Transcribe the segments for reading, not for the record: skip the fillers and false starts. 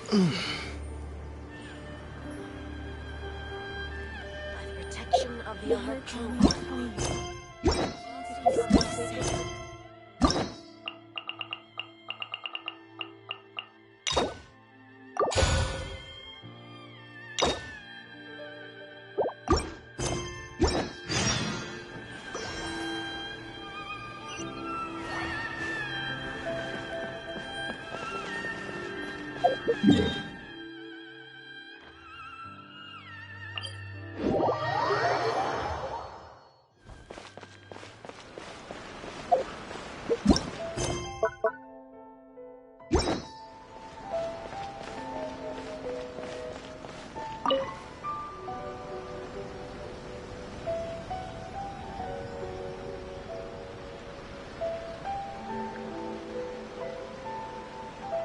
Protection of the electron.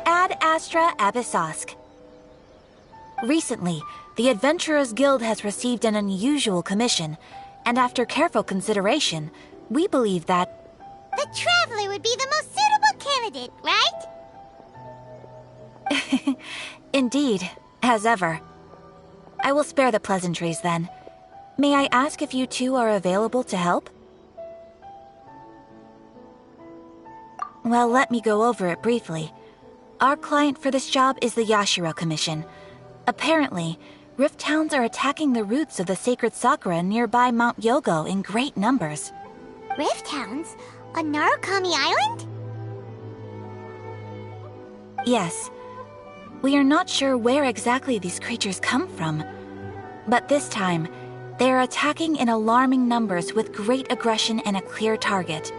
Ad Astra Abyssosk. Recently, the Adventurers Guild has received an unusual commission, and after careful consideration, we believe that... The Traveler would be the most suitable candidate, right? Indeed, as ever. I will spare the pleasantries then. May I ask if you two are available to help? Well, let me go over it briefly. Our client for this job is the Yashiro Commission. Apparently, Rift Towns are attacking the roots of the sacred sakura nearby Mount Yogo in great numbers. Rift Towns? On Narukami Island? Yes. We are not sure where exactly these creatures come from. But this time, they are attacking in alarming numbers with great aggression and a clear target.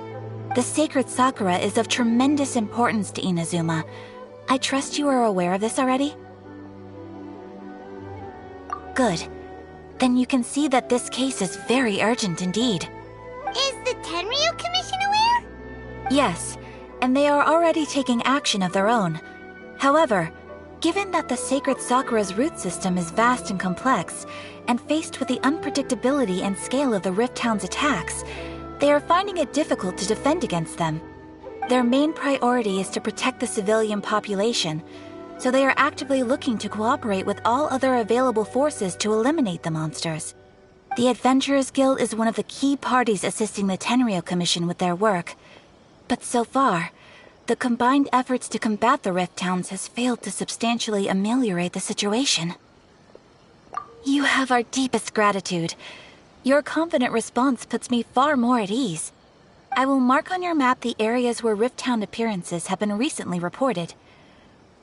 The sacred sakura is of tremendous importance to Inazuma. I trust you are aware of this already? Good. Then you can see that this case is very urgent indeed. Is the Tenryu Commission aware? Yes, and they are already taking action of their own. However, given that the sacred sakura's root system is vast and complex, and faced with the unpredictability and scale of the Rift Town's attacks, they are finding it difficult to defend against them. Their main priority is to protect the civilian population, so they are actively looking to cooperate with all other available forces to eliminate the monsters. The Adventurers Guild is one of the key parties assisting the Tenryu Commission with their work. But so far, the combined efforts to combat the Rift Towns has failed to substantially ameliorate the situation. You have our deepest gratitude. Your confident response puts me far more at ease. I will mark on your map the areas where Rift Town appearances have been recently reported.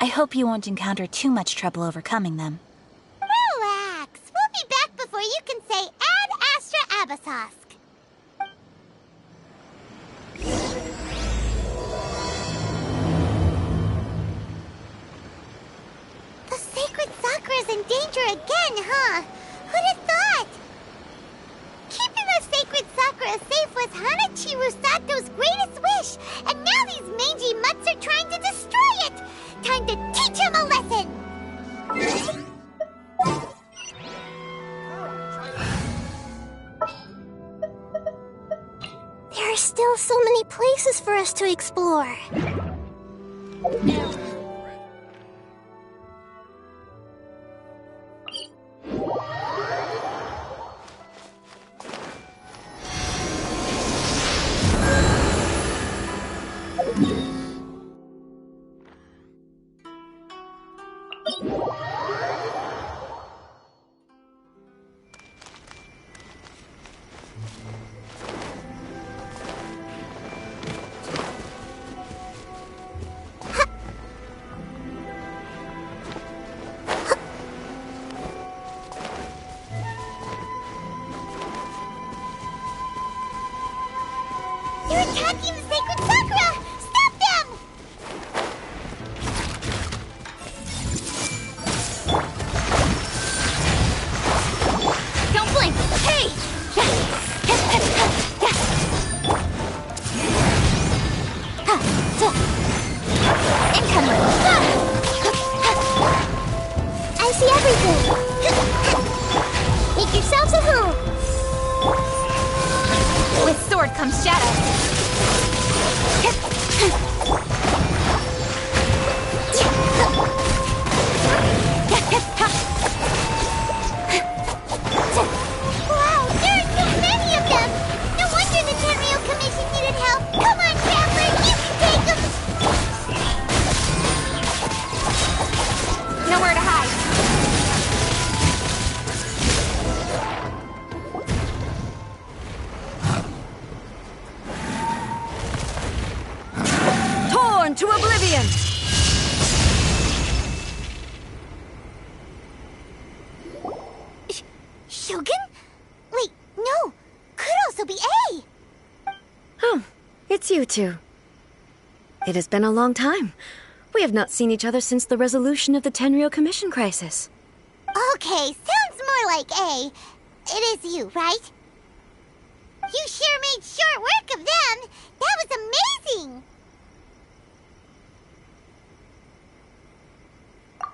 I hope you won't encounter too much trouble overcoming them. Relax. We'll be back before you can say Ad Astra Abyssosk. The sacred sakura's in danger again, huh? Who'd have thought? Keeping the sacred sakura safe was Hanachiru Sato's greatest wish, and now these mangy mutts are trying to destroy it! Time to teach him a lesson! There are still so many places for us to explore. They're attacking the sacred sakura! Stop them! Don't blink! Hey! Incoming! I see everything! Make yourselves at home! With sword comes shadow. miss you two. It has been a long time. We have not seen each other since the resolution of the Tenryo Commission crisis. Okay, sounds more like A. It is you, right? You sure made short work of them. That was amazing.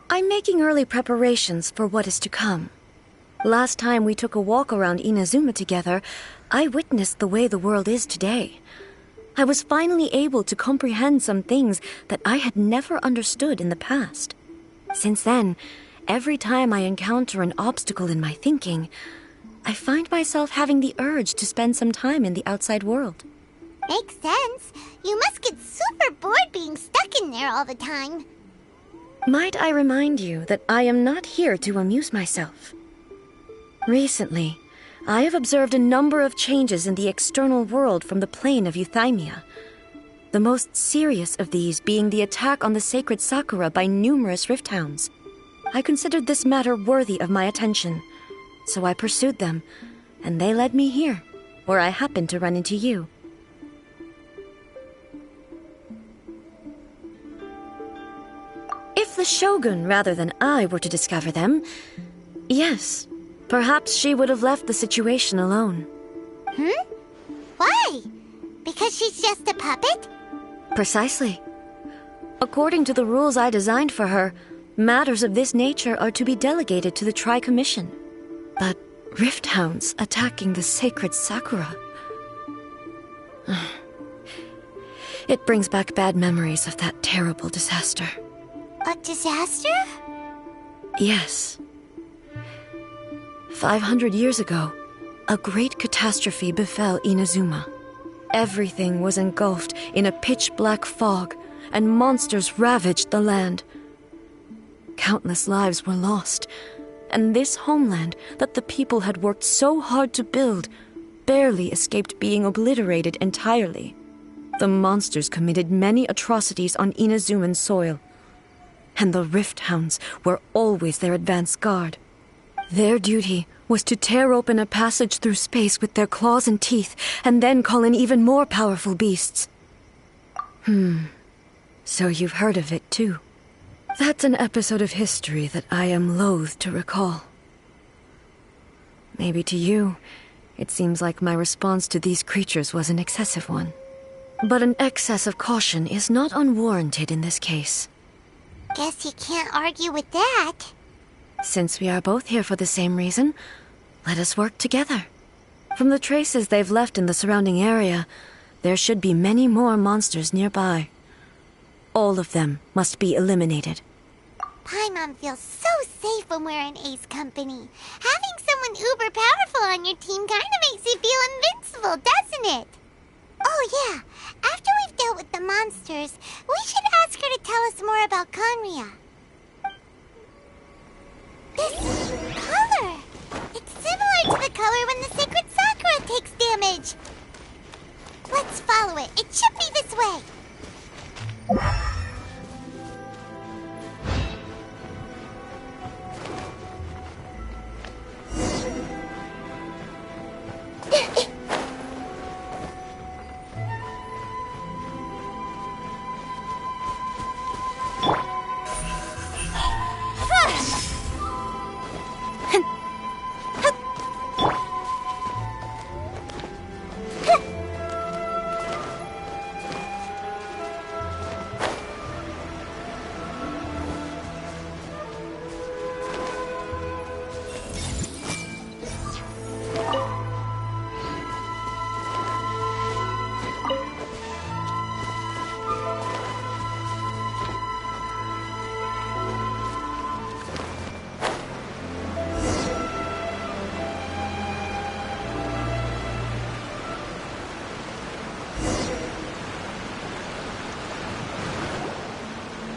I'm making early preparations for what is to come. Last time we took a walk around Inazuma together, I witnessed the way the world is today. I was finally able to comprehend some things that I had never understood in the past. Since then, every time I encounter an obstacle in my thinking, I find myself having the urge to spend some time in the outside world. Makes sense. You must get super bored being stuck in there all the time. Might I remind you that I am not here to amuse myself. Recently, I have observed a number of changes in the external world from the plane of Euthymia. The most serious of these being the attack on the sacred Sakura by numerous rift hounds. I considered this matter worthy of my attention, so I pursued them, and they led me here, where I happened to run into you. If the Shogun rather than I were to discover them, yes, perhaps she would have left the situation alone. Why? Because she's just a puppet? Precisely. According to the rules I designed for her, matters of this nature are to be delegated to the Tri-Commission. But rift hounds attacking the sacred Sakura... It brings back bad memories of that terrible disaster. A disaster? Yes. 500 years ago, a great catastrophe befell Inazuma. Everything was engulfed in a pitch-black fog, and monsters ravaged the land. Countless lives were lost, and this homeland that the people had worked so hard to build barely escaped being obliterated entirely. The monsters committed many atrocities on Inazuman soil, and the rift hounds were always their advance guard. Their duty was to tear open a passage through space with their claws and teeth, and then call in even more powerful beasts. So you've heard of it too. That's an episode of history that I am loath to recall. Maybe to you, it seems like my response to these creatures was an excessive one. But an excess of caution is not unwarranted in this case. Guess you can't argue with that. Since we are both here for the same reason, let us work together. From the traces they've left in the surrounding area, there should be many more monsters nearby. All of them must be eliminated. Paimon feels so safe when we're in Ace company. Having someone uber powerful on your team kinda makes you feel invincible, doesn't it? Oh yeah, after we've dealt with the monsters, we should ask her to tell us more about Conria. This color! It's similar to the color when the sacred Sakura takes damage. Let's follow it. It should be this way.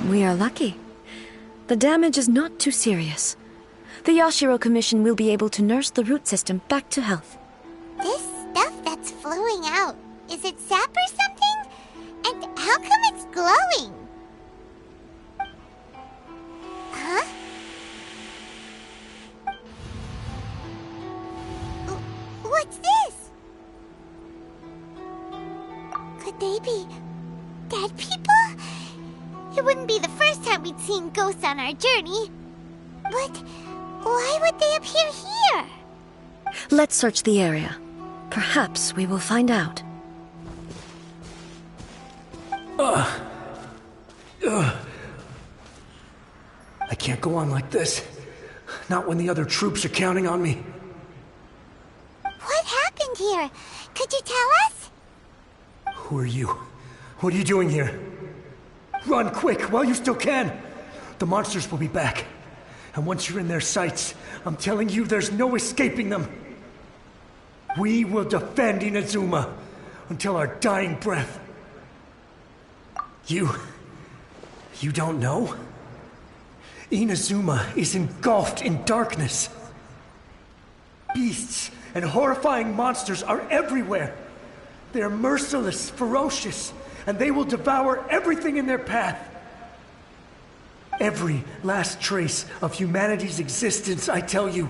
We are lucky. The damage is not too serious. The Yashiro Commission will be able to nurse the root system back to health. This stuff that's flowing out, is it sap or something? And how come it's glowing? Huh? What's this? Could they be It wouldn't be the first time we'd seen ghosts on our journey. But why would they appear here? Let's search the area. Perhaps we will find out. I can't go on like this. Not when the other troops are counting on me. What happened here? Could you tell us? Who are you? What are you doing here? Run quick while you still can. The monsters will be back. And once you're in their sights, I'm telling you there's no escaping them. We will defend Inazuma until our dying breath. You don't know? Inazuma is engulfed in darkness. Beasts and horrifying monsters are everywhere. They are merciless, ferocious, and they will devour everything in their path. Every last trace of humanity's existence, I tell you.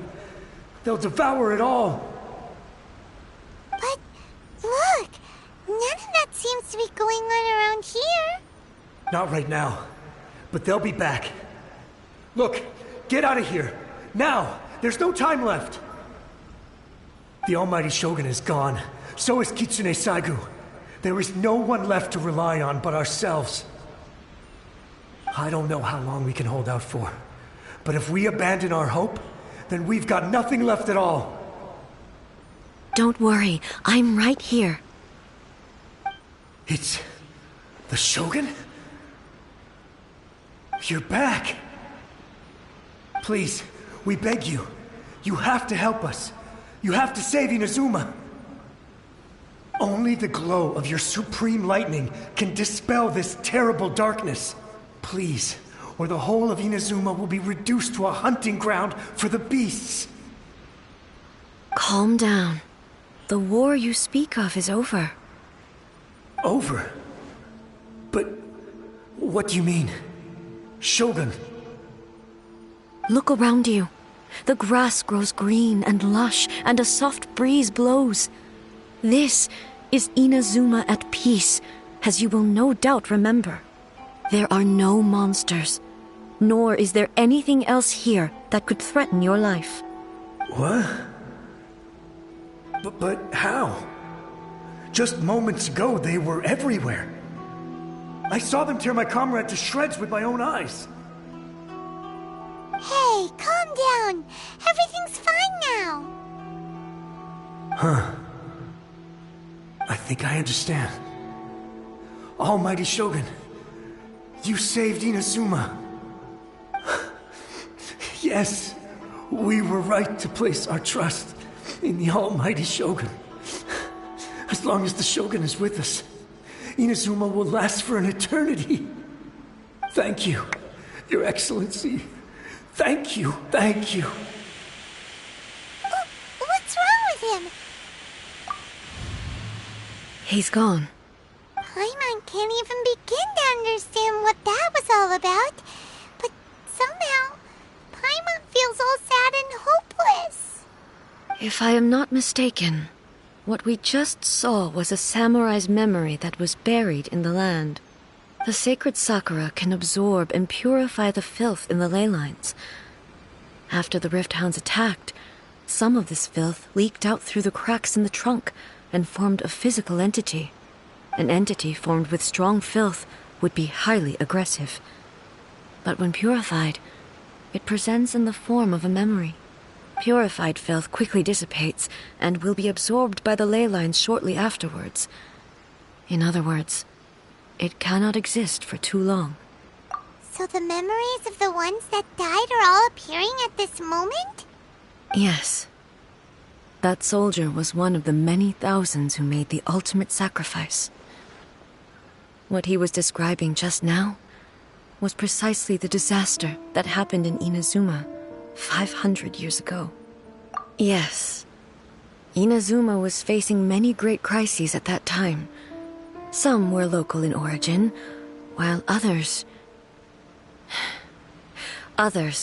They'll devour it all. But look, none of that seems to be going on around here. Not right now, but they'll be back. Look, get out of here. Now! There's no time left! The Almighty Shogun is gone. So is Kitsune Saigu. There is no one left to rely on but ourselves. I don't know how long we can hold out for. But if we abandon our hope, then we've got nothing left at all. Don't worry, I'm right here. It's the Shogun? You're back! Please, we beg you. You have to help us. You have to save Inazuma. Only the glow of your supreme lightning can dispel this terrible darkness. Please, or the whole of Inazuma will be reduced to a hunting ground for the beasts. Calm down. The war you speak of is over. Over? But what do you mean? Shogun? Look around you. The grass grows green and lush, and a soft breeze blows. This is Inazuma at peace, as you will no doubt remember. There are no monsters, nor is there anything else here that could threaten your life. What? But how? Just moments ago, they were everywhere. I saw them tear my comrade to shreds with my own eyes. Hey, calm down. Everything's fine now. Huh. I think I understand. Almighty Shogun, you saved Inazuma. Yes, we were right to place our trust in the Almighty Shogun. As long as the Shogun is with us, Inazuma will last for an eternity. Thank you, Your Excellency. Thank you, thank you. What's wrong with him? He's gone. Paimon can't even begin to understand what that was all about. But somehow, Paimon feels all sad and hopeless. If I am not mistaken, what we just saw was a samurai's memory that was buried in the land. The sacred sakura can absorb and purify the filth in the ley lines. After the Rift Hounds attacked, some of this filth leaked out through the cracks in the trunk and formed a physical entity. An entity formed with strong filth would be highly aggressive. But when purified, it presents in the form of a memory. Purified filth quickly dissipates and will be absorbed by the ley lines shortly afterwards. In other words, it cannot exist for too long. So the memories of the ones that died are all appearing at this moment? Yes. That soldier was one of the many thousands who made the ultimate sacrifice. What he was describing just now was precisely the disaster that happened in Inazuma 500 years ago. Yes. Inazuma was facing many great crises at that time. Some were local in origin, while others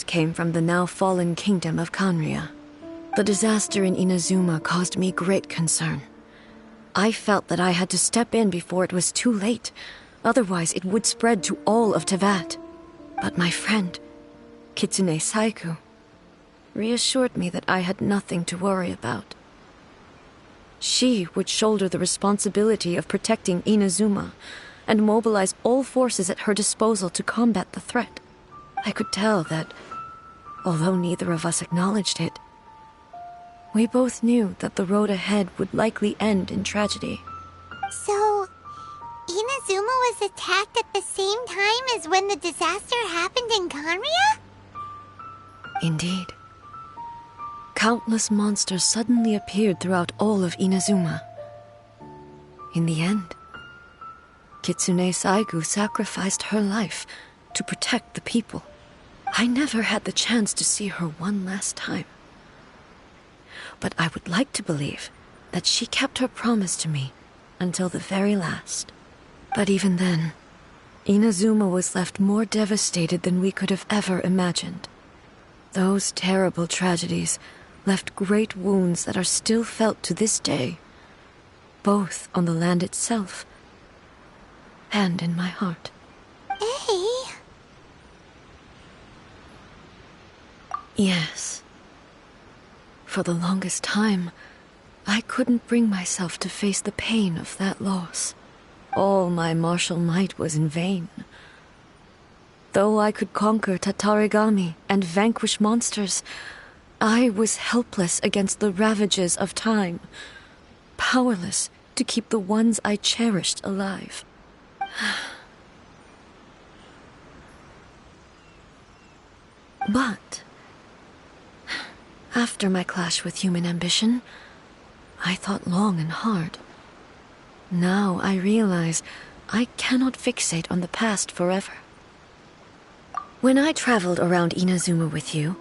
came from the now fallen kingdom of Kanria. The disaster in Inazuma caused me great concern. I felt that I had to step in before it was too late, Otherwise, it would spread to all of Tevat. But my friend, Kitsune Saiku, reassured me that I had nothing to worry about. She would shoulder the responsibility of protecting Inazuma and mobilize all forces at her disposal to combat the threat. I could tell that, although neither of us acknowledged it, we both knew that the road ahead would likely end in tragedy. So, Inazuma was attacked at the same time as when the disaster happened in Kanria? Indeed. Countless monsters suddenly appeared throughout all of Inazuma. In the end, Kitsune Saigu sacrificed her life to protect the people. I never had the chance to see her one last time. But I would like to believe that she kept her promise to me until the very last. But even then, Inazuma was left more devastated than we could have ever imagined. Those terrible tragedies left great wounds that are still felt to this day, both on the land itself and in my heart. Hey. Yes. For the longest time, I couldn't bring myself to face the pain of that loss. All my martial might was in vain. Though I could conquer Tatarigami and vanquish monsters, I was helpless against the ravages of time, powerless to keep the ones I cherished alive. But after my clash with human ambition, I thought long and hard. Now I realize I cannot fixate on the past forever. When I traveled around Inazuma with you,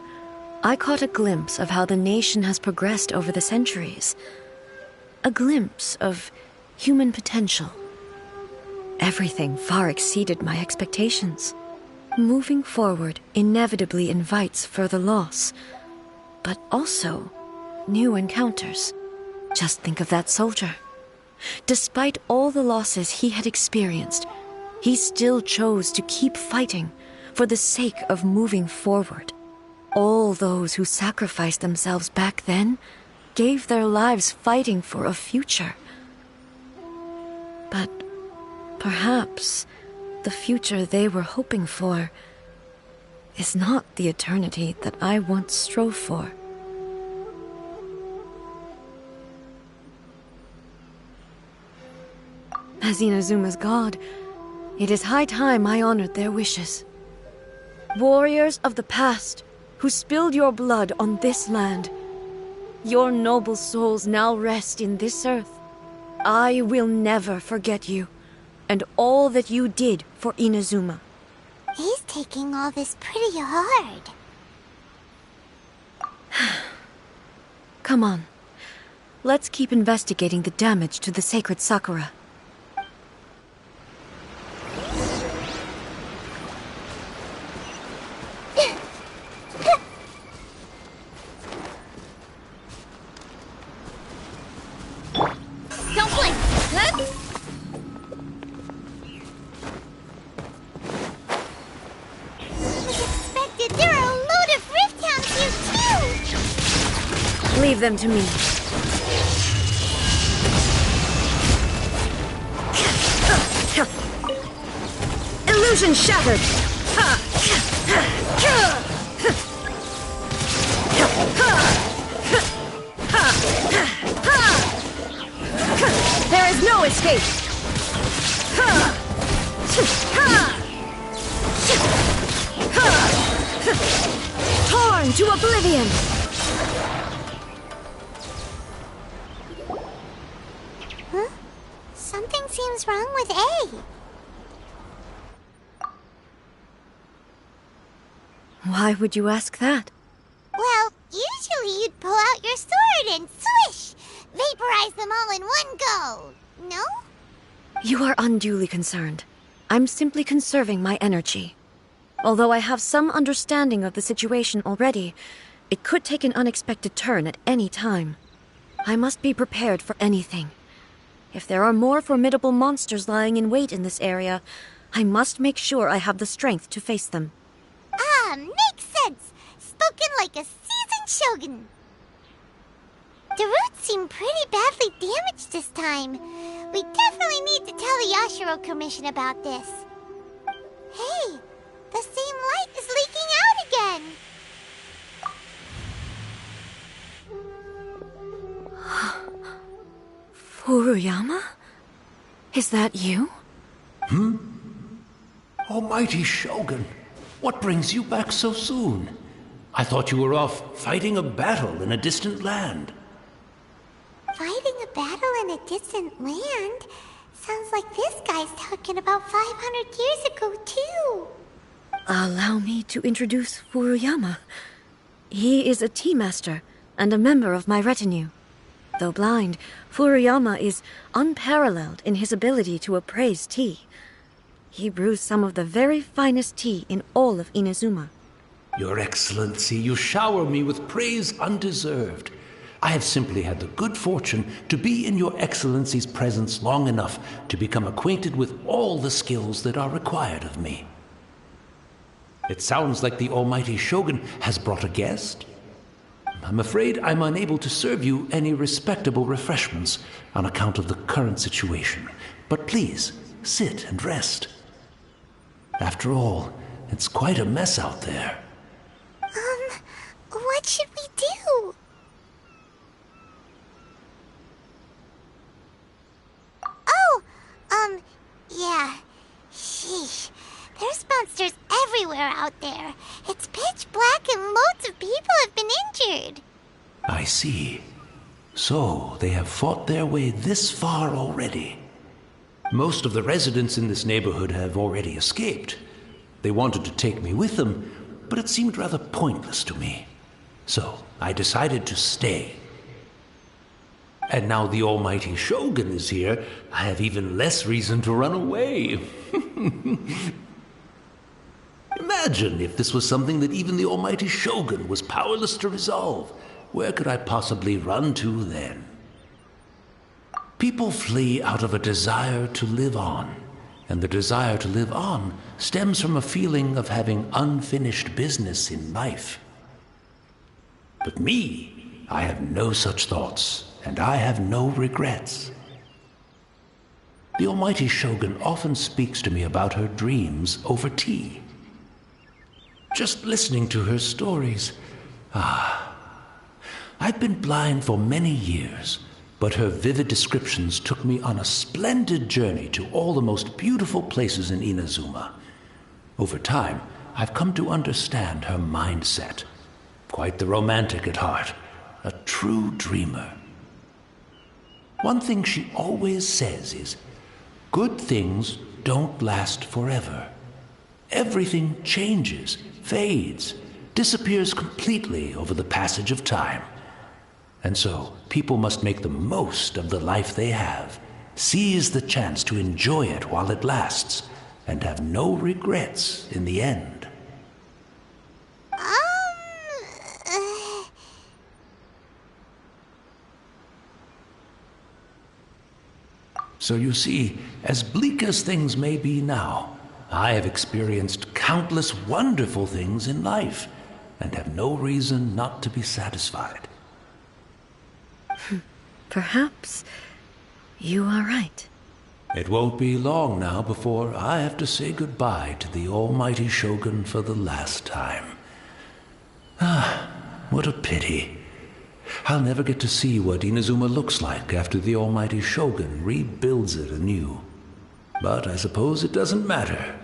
I caught a glimpse of how the nation has progressed over the centuries. A glimpse of human potential. Everything far exceeded my expectations. Moving forward inevitably invites further loss, but also new encounters. Just think of that soldier. Despite all the losses he had experienced, he still chose to keep fighting for the sake of moving forward. All those who sacrificed themselves back then gave their lives fighting for a future. But perhaps the future they were hoping for is not the eternity that I once strove for. As Inazuma's god, it is high time I honored their wishes. Warriors of the past, who spilled your blood on this land, your noble souls now rest in this earth. I will never forget you, and all that you did for Inazuma. He's taking all this pretty hard. Come on. Let's keep investigating the damage to the sacred Sakura. Don't blink! As expected, there are a load of Rift Hounds here too! Leave them to me. Illusion shattered! There is no escape! Torn to oblivion! Huh? Something seems wrong with A. Why would you ask that? Well, usually you'd pull out your sword and swish! Vaporize them all in one go! No? You are unduly concerned. I'm simply conserving my energy. Although I have some understanding of the situation already, it could take an unexpected turn at any time. I must be prepared for anything. If there are more formidable monsters lying in wait in this area, I must make sure I have the strength to face them. Ah, makes sense. Spoken like a seasoned shogun. The roots seem pretty badly damaged this time. We definitely need to tell the Yashiro Commission about this. Hey, the same light is leaking out again. Furuyama? Is that you? Almighty Shogun, what brings you back so soon? I thought you were off fighting a battle in a distant land. Fighting a battle in a distant land? Sounds like this guy's talking about 500 years ago, too. Allow me to introduce Furuyama. He is a tea master and a member of my retinue. Though blind, Furuyama is unparalleled in his ability to appraise tea. He brews some of the very finest tea in all of Inazuma. Your Excellency, you shower me with praise undeserved. I have simply had the good fortune to be in Your Excellency's presence long enough to become acquainted with all the skills that are required of me. It sounds like the Almighty Shogun has brought a guest. I'm afraid I'm unable to serve you any respectable refreshments on account of the current situation. But please, sit and rest. After all, it's quite a mess out there. What should we do? Yeah. Sheesh. There's monsters everywhere out there. It's pitch black and loads of people have been injured. I see. So, they have fought their way this far already. Most of the residents in this neighborhood have already escaped. They wanted to take me with them, but it seemed rather pointless to me. So, I decided to stay. And now the Almighty Shogun is here, I have even less reason to run away. Imagine if this was something that even the Almighty Shogun was powerless to resolve. Where could I possibly run to then? People flee out of a desire to live on, and the desire to live on stems from a feeling of having unfinished business in life. But me, I have no such thoughts, and I have no regrets. The Almighty Shogun often speaks to me about her dreams over tea. Just listening to her stories, I've been blind for many years, but her vivid descriptions took me on a splendid journey to all the most beautiful places in Inazuma. Over time, I've come to understand her mindset. Quite the romantic at heart, a true dreamer. One thing she always says is, good things don't last forever. Everything changes, fades, disappears completely over the passage of time. And so, people must make the most of the life they have, seize the chance to enjoy it while it lasts, and have no regrets in the end. So you see, as bleak as things may be now, I have experienced countless wonderful things in life, and have no reason not to be satisfied. Perhaps you are right. It won't be long now before I have to say goodbye to the Almighty Shogun for the last time. What a pity. I'll never get to see what Inazuma looks like after the Almighty Shogun rebuilds it anew. But I suppose it doesn't matter.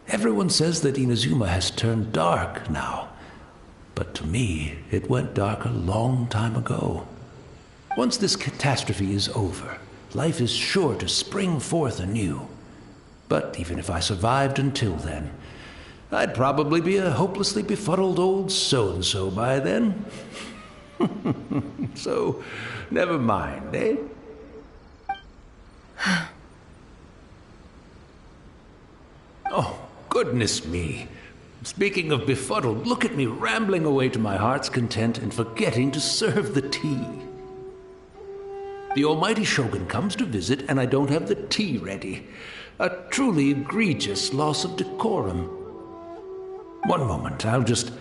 Everyone says that Inazuma has turned dark now. But to me, it went dark a long time ago. Once this catastrophe is over, life is sure to spring forth anew. But even if I survived until then, I'd probably be a hopelessly befuddled old so-and-so by then. So, never mind, eh? Oh, goodness me. Speaking of befuddled, look at me rambling away to my heart's content and forgetting to serve the tea. The almighty Shogun comes to visit and I don't have the tea ready. A truly egregious loss of decorum. One moment, I'll just...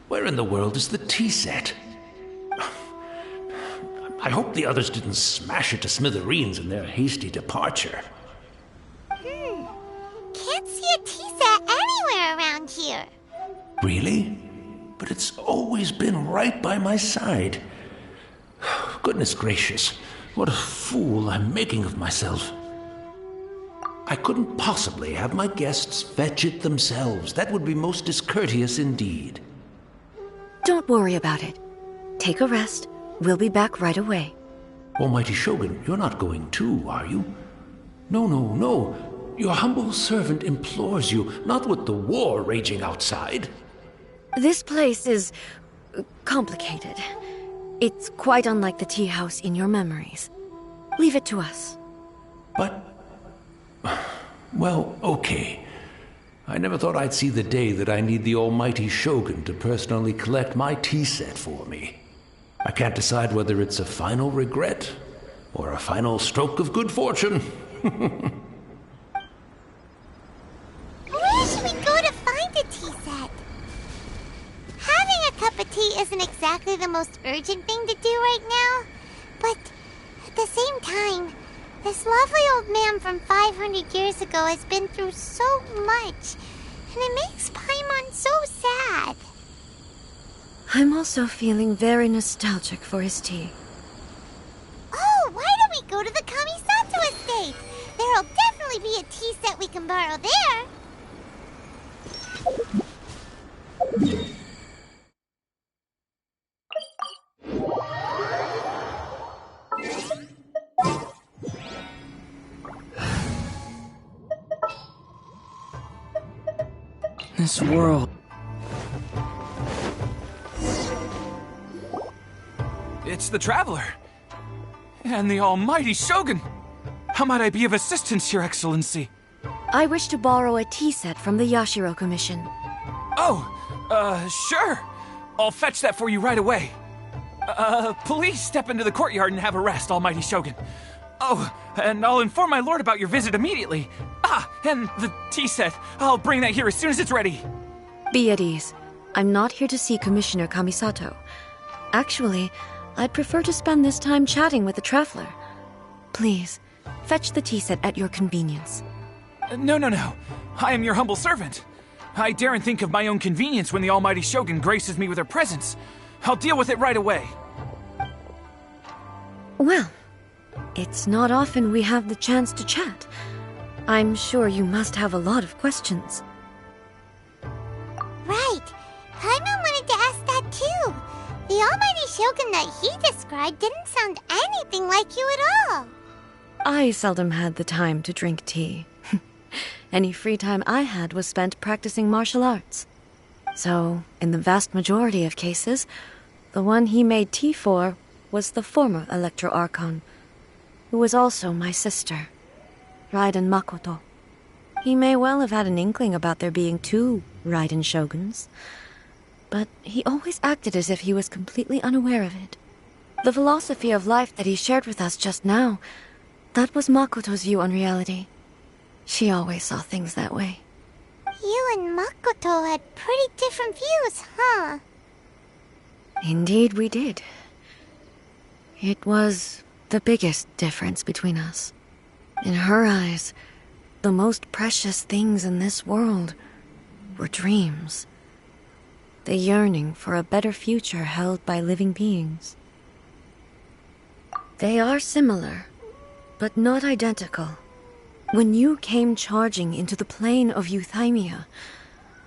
Where in the world is the tea set? I hope the others didn't smash it to smithereens in their hasty departure. Can't see a tea set anywhere around here. Really? But it's always been right by my side. Goodness gracious, what a fool I'm making of myself. I couldn't possibly have my guests fetch it themselves. That would be most discourteous indeed. Don't worry about it. Take a rest. We'll be back right away. Almighty Shogun, you're not going too, are you? No. Your humble servant implores you, not with the war raging outside. This place is complicated. It's quite unlike the tea house in your memories. Leave it to us. But... well, okay. I never thought I'd see the day that I need the almighty Shogun to personally collect my tea set for me. I can't decide whether it's a final regret or a final stroke of good fortune. Where should we go to find a tea set? Having a cup of tea isn't exactly the most urgent thing to do right now, but at the same time, this lovely old man from 500 years ago has been through so much, and it makes Paimon so sad. I'm also feeling very nostalgic for his tea. Oh, why don't we go to the Kamisato estate? There'll definitely be a tea set we can borrow there. This world... It's the Traveler! And the almighty Shogun! How might I be of assistance, Your Excellency? I wish to borrow a tea set from the Yashiro Commission. Oh, sure. I'll fetch that for you right away. Please step into the courtyard and have a rest, almighty Shogun. Oh, and I'll inform my lord about your visit immediately. Ah, and the tea set. I'll bring that here as soon as it's ready. Be at ease. I'm not here to see Commissioner Kamisato. Actually, I'd prefer to spend this time chatting with the Traveler. Please, fetch the tea set at your convenience. No. I am your humble servant. I daren't think of my own convenience when the almighty Shogun graces me with her presence. I'll deal with it right away. Well, it's not often we have the chance to chat. I'm sure you must have a lot of questions. Right. Paimon wanted to ask that too. The almighty Shogun that he described didn't sound anything like you at all. I seldom had the time to drink tea. Any free time I had was spent practicing martial arts. So, in the vast majority of cases, the one he made tea for was the former Electro Archon, who was also my sister, Raiden Makoto. He may well have had an inkling about there being two Raiden Shoguns, but he always acted as if he was completely unaware of it. The philosophy of life that he shared with us just now, that was Makoto's view on reality. She always saw things that way. You and Makoto had pretty different views, huh? Indeed we did. It was the biggest difference between us. In her eyes, the most precious things in this world were dreams. The yearning for a better future held by living beings. They are similar, but not identical. When you came charging into the plane of Euthymia,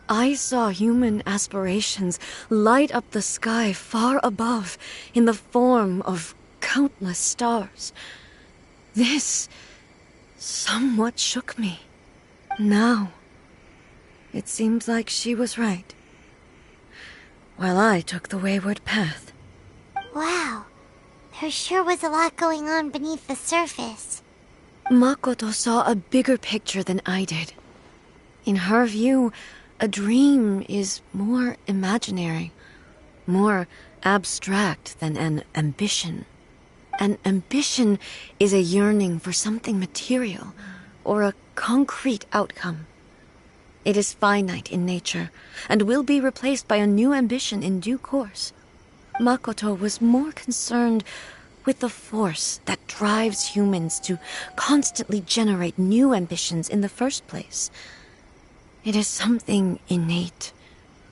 I saw human aspirations light up the sky far above in the form of countless stars. This somewhat shook me. Now, it seems like she was right, while I took the wayward path. Wow, there sure was a lot going on beneath the surface. Makoto saw a bigger picture than I did. In her view, a dream is more imaginary, more abstract than an ambition. An ambition is a yearning for something material, or a concrete outcome. It is finite in nature, and will be replaced by a new ambition in due course. Makoto was more concerned with the force that drives humans to constantly generate new ambitions in the first place. It is something innate,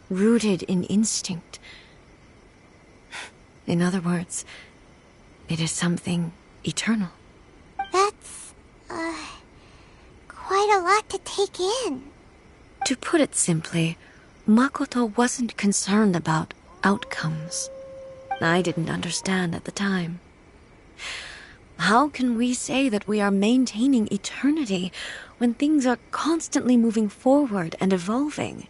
rooted in instinct. In other words, it is something eternal. That's, quite a lot to take in. To put it simply, Makoto wasn't concerned about outcomes. I didn't understand at the time. How can we say that we are maintaining eternity when things are constantly moving forward and evolving?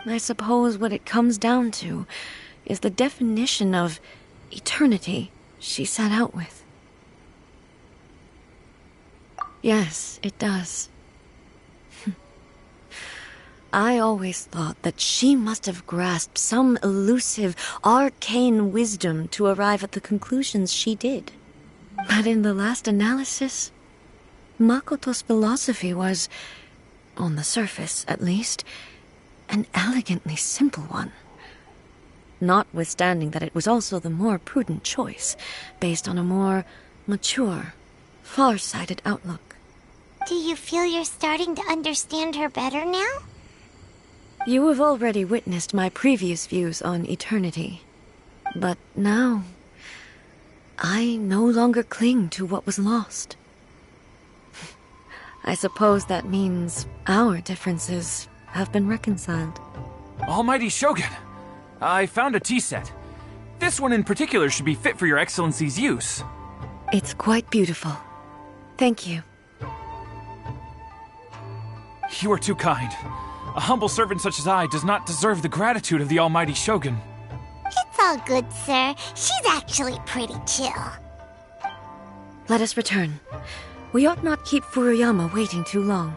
I suppose what it comes down to is the definition of eternity she set out with. Yes, it does. I always thought that she must have grasped some elusive, arcane wisdom to arrive at the conclusions she did. But in the last analysis, Makoto's philosophy was, on the surface at least, an elegantly simple one. Notwithstanding that it was also the more prudent choice, based on a more mature, far-sighted outlook. Do you feel you're starting to understand her better now? You have already witnessed my previous views on eternity. But now, I no longer cling to what was lost. I suppose that means our differences have been reconciled. Almighty Shogun, I found a tea set. This one in particular should be fit for your Excellency's use. It's quite beautiful. Thank you. You are too kind. A humble servant such as I does not deserve the gratitude of the Almighty Shogun. It's all good, sir. She's actually pretty chill. Let us return. We ought not keep Furuyama waiting too long.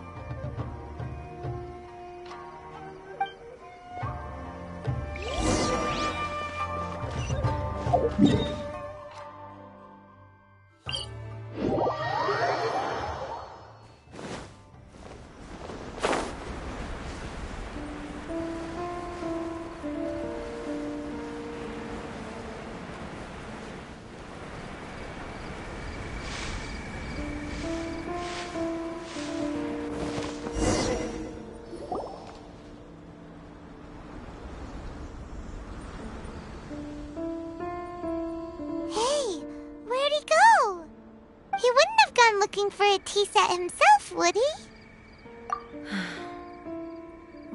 Looking for a tea set himself, would he?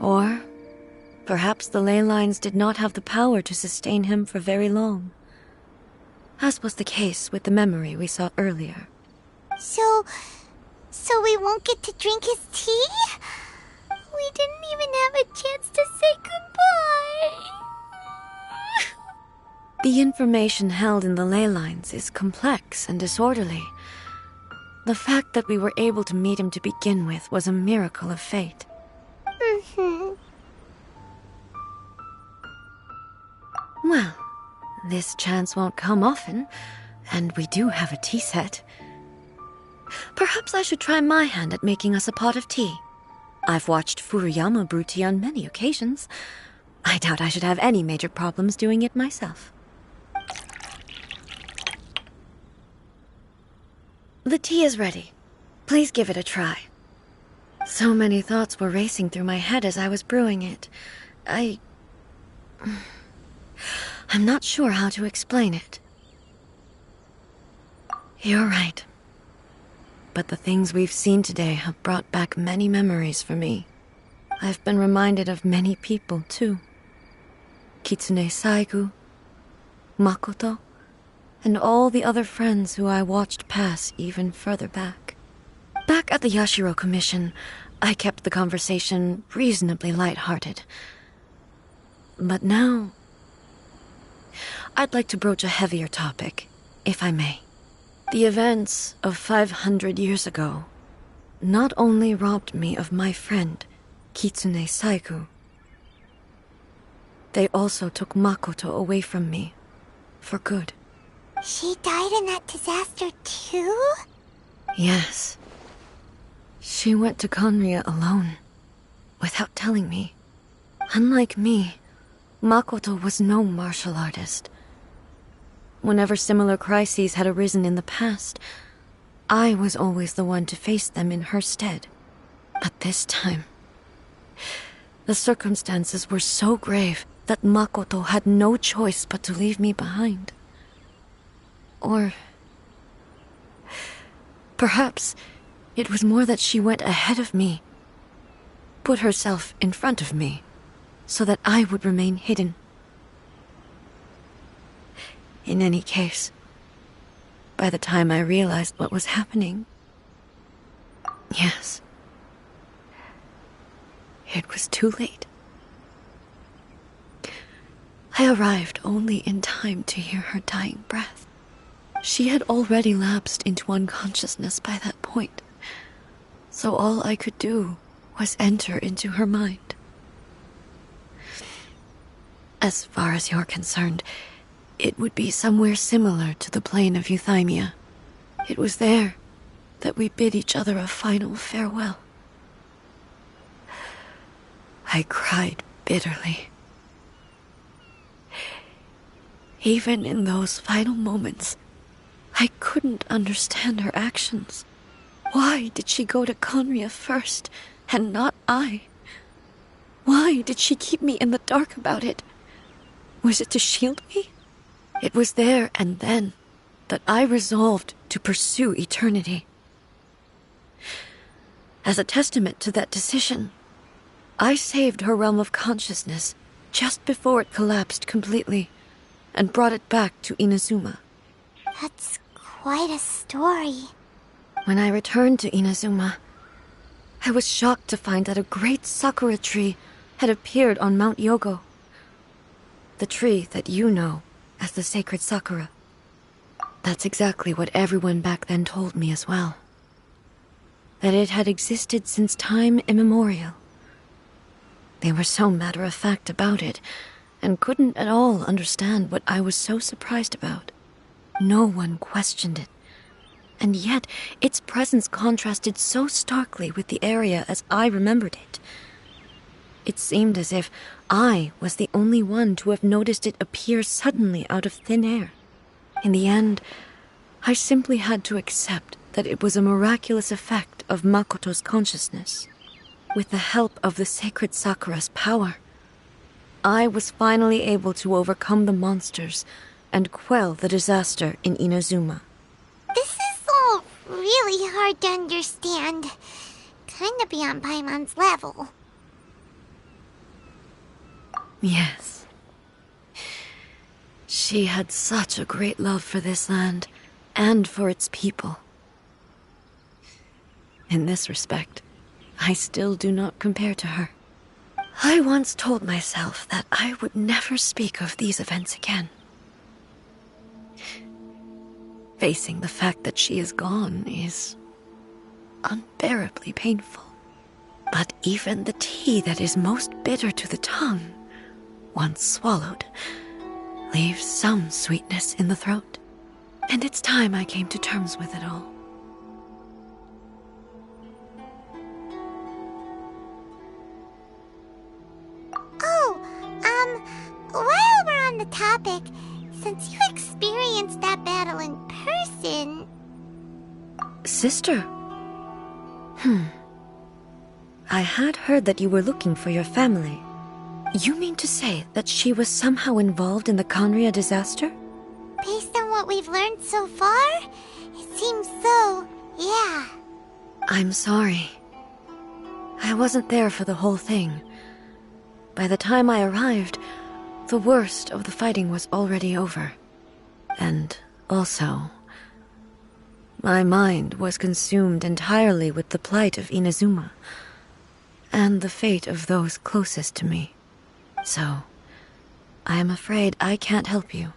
Or perhaps the ley lines did not have the power to sustain him for very long, as was the case with the memory we saw earlier. So we won't get to drink his tea? We didn't even have a chance to say goodbye. The information held in the ley lines is complex and disorderly. The fact that we were able to meet him to begin with was a miracle of fate. Well, this chance won't come often, and we do have a tea set. Perhaps I should try my hand at making us a pot of tea. I've watched Furuyama brew tea on many occasions. I doubt I should have any major problems doing it myself. The tea is ready. Please give it a try. So many thoughts were racing through my head as I was brewing it. I'm not sure how to explain it. You're right. But the things we've seen today have brought back many memories for me. I've been reminded of many people, too. Kitsune Saigu, Makoto, and all the other friends who I watched pass even further back. Back at the Yashiro Commission, I kept the conversation reasonably light-hearted. But now, I'd like to broach a heavier topic, if I may. The events of 500 years ago not only robbed me of my friend, Kitsune Saigu, they also took Makoto away from me, for good. She died in that disaster too? Yes. She went to Conria alone, without telling me. Unlike me, Makoto was no martial artist. Whenever similar crises had arisen in the past, I was always the one to face them in her stead. But this time, the circumstances were so grave that Makoto had no choice but to leave me behind. Or perhaps it was more that she went ahead of me, put herself in front of me, so that I would remain hidden. In any case, by the time I realized what was happening, yes, it was too late. I arrived only in time to hear her dying breath. She had already lapsed into unconsciousness by that point, so all I could do was enter into her mind. As far as you're concerned, it would be somewhere similar to the plain of Euthymia. It was there that we bid each other a final farewell. I cried bitterly. Even in those final moments, I couldn't understand her actions. Why did she go to Conria first, and not I? Why did she keep me in the dark about it? Was it to shield me? It was there and then that I resolved to pursue eternity. As a testament to that decision, I saved her realm of consciousness just before it collapsed completely and brought it back to Inazuma. That's quite a story. When I returned to Inazuma, I was shocked to find that a great sakura tree had appeared on Mount Yogo. The tree that you know as the sacred sakura. That's exactly what everyone back then told me as well. That it had existed since time immemorial. They were so matter-of-fact about it, and couldn't at all understand what I was so surprised about. No one questioned it, and yet its presence contrasted so starkly with the area as I remembered it. It seemed as if I was the only one to have noticed it appear suddenly out of thin air. In the end, I simply had to accept that it was a miraculous effect of Makoto's consciousness. With the help of the sacred Sakura's power, I was finally able to overcome the monsters and quell the disaster in Inazuma. This is all really hard to understand. Kinda beyond Paimon's level. Yes. She had such a great love for this land and for its people. In this respect, I still do not compare to her. I once told myself that I would never speak of these events again. Facing the fact that she is gone is unbearably painful. But even the tea that is most bitter to the tongue, once swallowed, leaves some sweetness in the throat. And it's time I came to terms with it all. While we're on the topic, since you experienced that battle in person... Sister? I had heard that you were looking for your family. You mean to say that she was somehow involved in the Conria disaster? Based on what we've learned so far, it seems so, yeah. I'm sorry. I wasn't there for the whole thing. By the time I arrived, the worst of the fighting was already over. And also, my mind was consumed entirely with the plight of Inazuma and the fate of those closest to me. So, I am afraid I can't help you.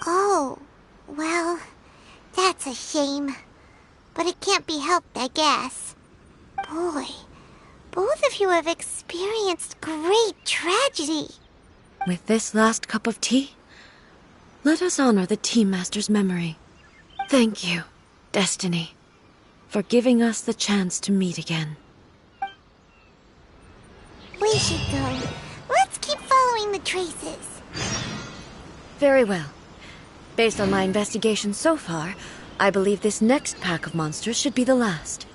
Oh, well, that's a shame. But it can't be helped, I guess. Boy, both of you have experienced great tragedy. With this last cup of tea, Let us honor the Team Master's memory. Thank you, Destiny, for giving us the chance to meet again. We should go. Let's keep following the traces. Very well. Based on my investigation so far, I believe this next pack of monsters should be the last.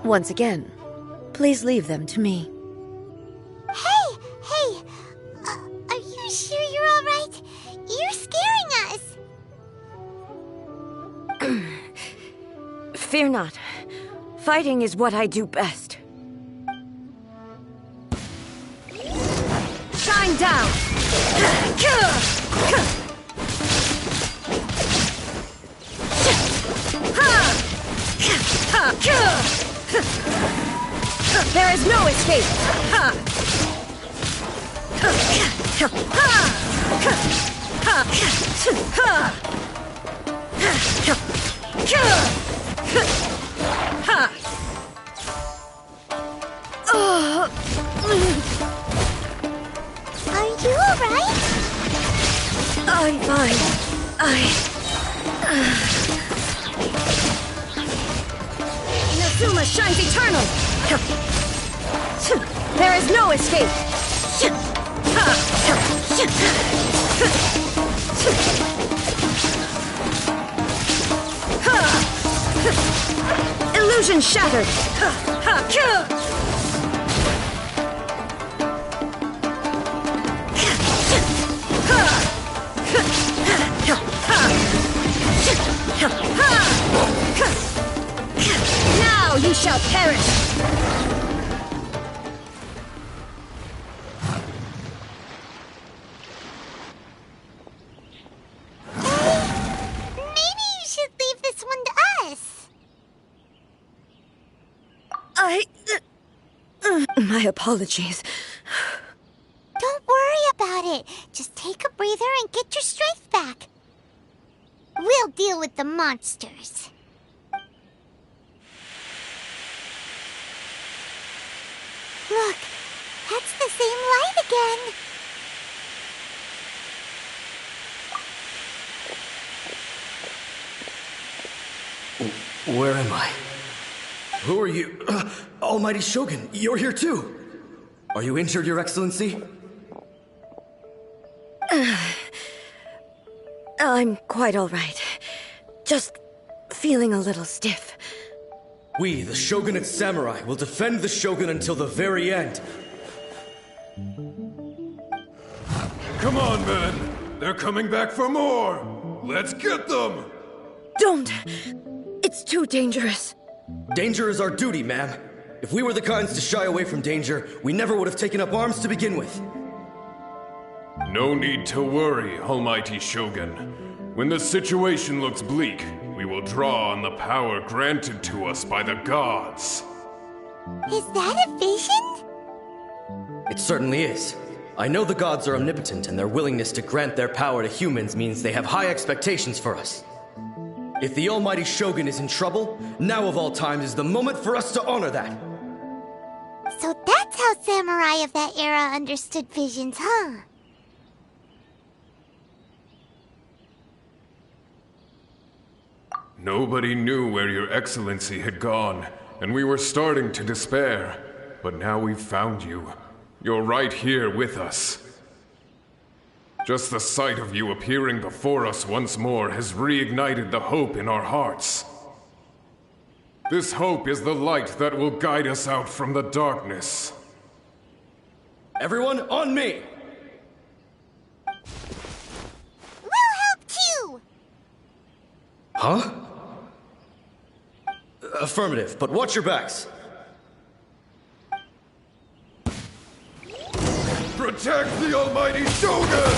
Once again, please leave them to me. Hey! Are you sure you're all right? You're scaring us! Fear not. Fighting is what I do best. Shine down! There is no escape! Are you alright? I'm fine. Inazuma shines eternal! There is no escape! Illusion shattered! Now you shall perish! Maybe you should leave this one to us. My apologies. Don't worry about it. Just take a breather and get your strength back. We'll deal with the monsters. Look, that's the same light again. Where am I? Who are you? Almighty Shogun, you're here too! Are you injured, Your Excellency? I'm quite all right. Just feeling a little stiff. We, the Shogunate Samurai, will defend the Shogun until the very end. Come on, men! They're coming back for more! Let's get them! Don't! It's too dangerous. Danger is our duty, ma'am. If we were the kinds to shy away from danger, we never would have taken up arms to begin with. No need to worry, Almighty Shogun. When the situation looks bleak, we will draw on the power granted to us by the gods. Is that a vision? It certainly is. I know the gods are omnipotent, and their willingness to grant their power to humans means they have high expectations for us. If the almighty Shogun is in trouble, now of all times is the moment for us to honor that. So that's how samurai of that era understood visions, huh? Nobody knew where your excellency had gone, and we were starting to despair. But now we've found you. You're right here with us. Just the sight of you appearing before us once more has reignited the hope in our hearts. This hope is the light that will guide us out from the darkness. Everyone, on me! We'll help too! Huh? Affirmative, but watch your backs. Protect the almighty Shogun!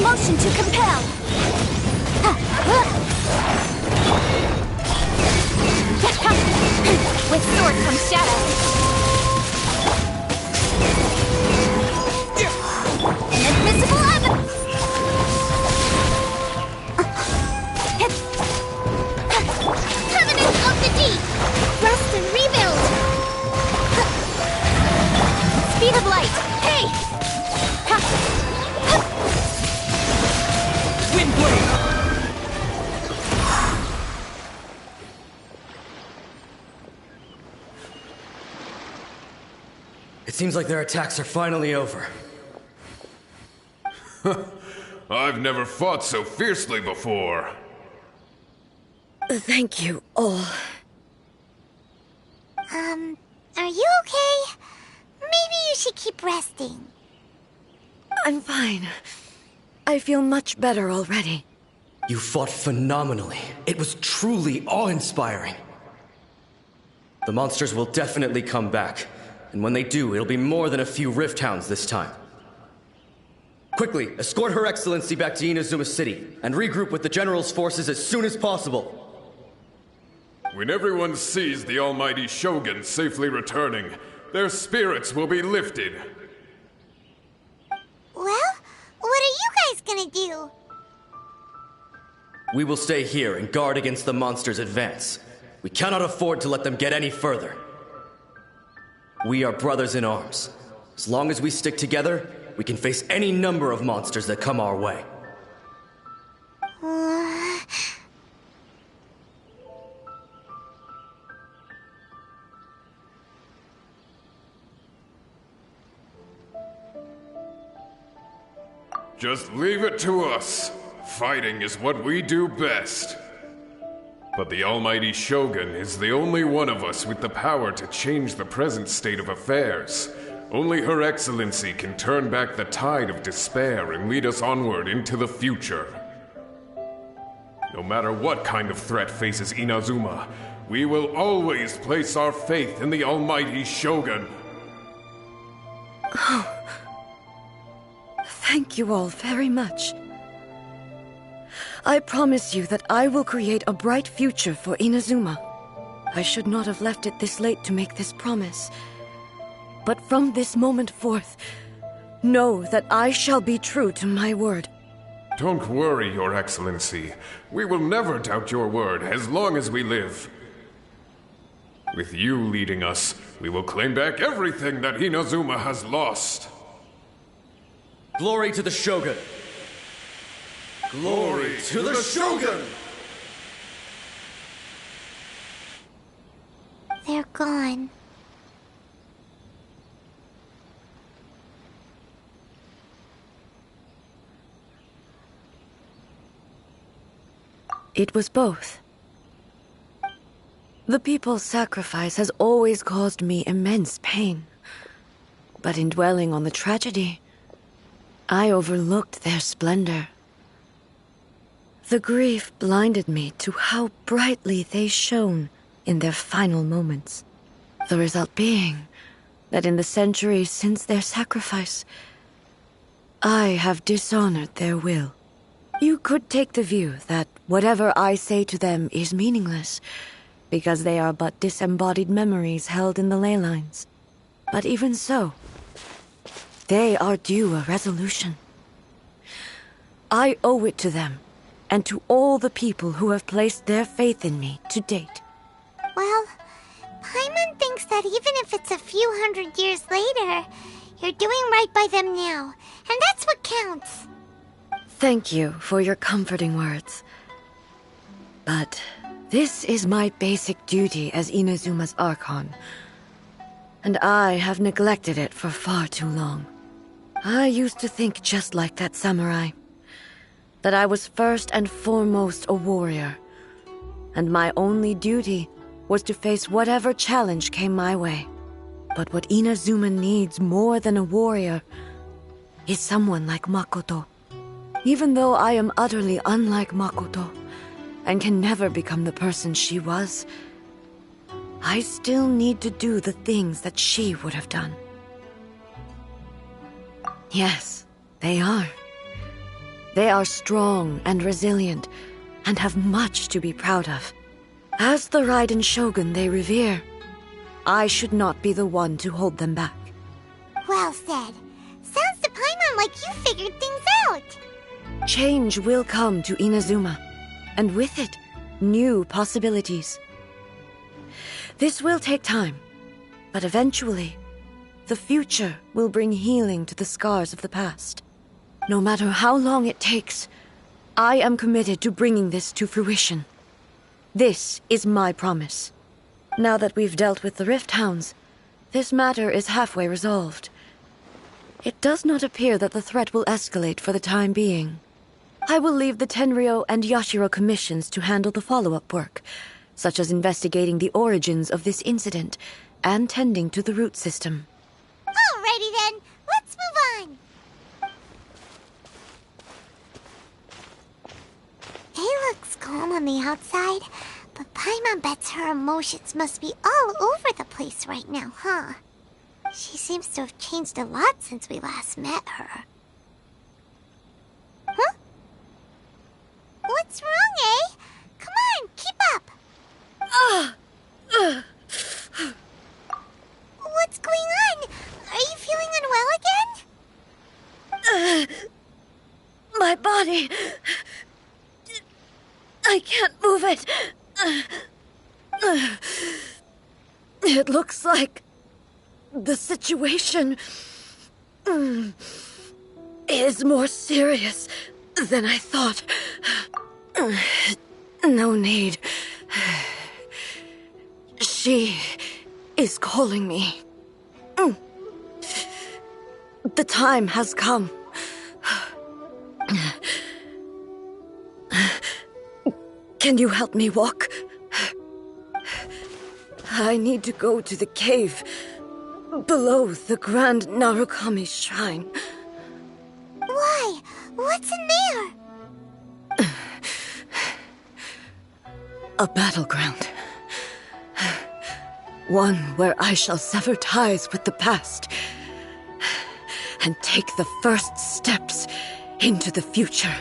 Motion to compel! With sword comes shadow. Inadmissible evidence! Covenant of the deep! Rest and rebuild! Speed of light. Hey! Windblade! It seems like their attacks are finally over. I've never fought so fiercely before. Thank you all. Are you okay? Maybe you should keep resting. I'm fine. I feel much better already. You fought phenomenally. It was truly awe-inspiring. The monsters will definitely come back. And when they do, it'll be more than a few Rift Hounds this time. Quickly, escort Her Excellency back to Inazuma City, and regroup with the General's forces as soon as possible. When everyone sees the almighty Shogun safely returning, their spirits will be lifted. Well, what are you guys gonna do? We will stay here and guard against the monsters' advance. We cannot afford to let them get any further. We are brothers in arms. As long as we stick together, we can face any number of monsters that come our way. Just leave it to us. Fighting is what we do best. But the almighty Shogun is the only one of us with the power to change the present state of affairs. Only Her Excellency can turn back the tide of despair and lead us onward into the future. No matter what kind of threat faces Inazuma, we will always place our faith in the almighty Shogun. Oh. Thank you all very much. I promise you that I will create a bright future for Inazuma. I should not have left it this late to make this promise. But from this moment forth, know that I shall be true to my word. Don't worry, Your Excellency. We will never doubt your word as long as we live. With you leading us, we will claim back everything that Inazuma has lost. Glory to the Shogun! Glory to the Shogun! They're gone. It was both. The people's sacrifice has always caused me immense pain. But in dwelling on the tragedy, I overlooked their splendor. The grief blinded me to how brightly they shone in their final moments. The result being that in the centuries since their sacrifice, I have dishonored their will. You could take the view that whatever I say to them is meaningless, because they are but disembodied memories held in the ley lines. But even so, they are due a resolution. I owe it to them, and to all the people who have placed their faith in me to date. Well, Paimon thinks that even if it's a few hundred years later, you're doing right by them now, and that's what counts. Thank you for your comforting words. But this is my basic duty as Inazuma's Archon, and I have neglected it for far too long. I used to think just like that samurai, that I was first and foremost a warrior, and my only duty was to face whatever challenge came my way. But what Inazuma needs more than a warrior is someone like Makoto. Even though I am utterly unlike Makoto, and can never become the person she was, I still need to do the things that she would have done. Yes, they are. They are strong and resilient, and have much to be proud of. As the Raiden Shogun they revere, I should not be the one to hold them back. Well said. Sounds to Paimon like you figured things out. Change will come to Inazuma, and with it, new possibilities. This will take time, but eventually, the future will bring healing to the scars of the past. No matter how long it takes, I am committed to bringing this to fruition. This is my promise. Now that we've dealt with the Rift Hounds, this matter is halfway resolved. It does not appear that the threat will escalate for the time being. I will leave the Tenryo and Yashiro commissions to handle the follow-up work, such as investigating the origins of this incident and tending to the root system. Alrighty then, let's move on. It looks calm on the outside, but Paimon bets her emotions must be all over the place right now, huh? She seems to have changed a lot since we last met her. Huh? What's wrong, eh? Come on, keep up! What's going on? Are you feeling unwell again? My body... I can't move it. It looks like the situation is more serious than I thought. No need. She is calling me. The time has come. Can you help me walk? I need to go to the cave below the Grand Narukami Shrine. Why? What's in there? A battleground. One where I shall sever ties with the past and take the first steps into the future.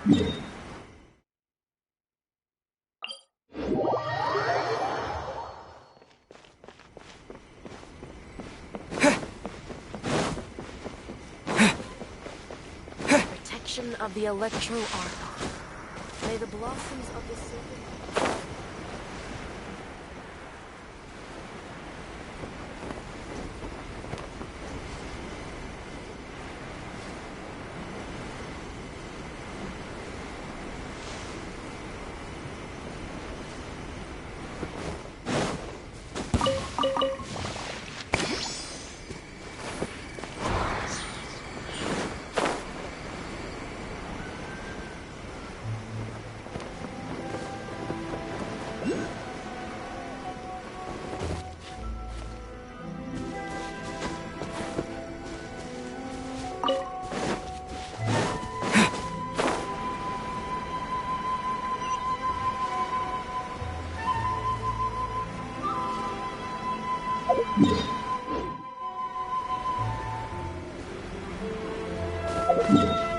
Protection of the Electro Arc. May the blossoms of the silver... Yeah.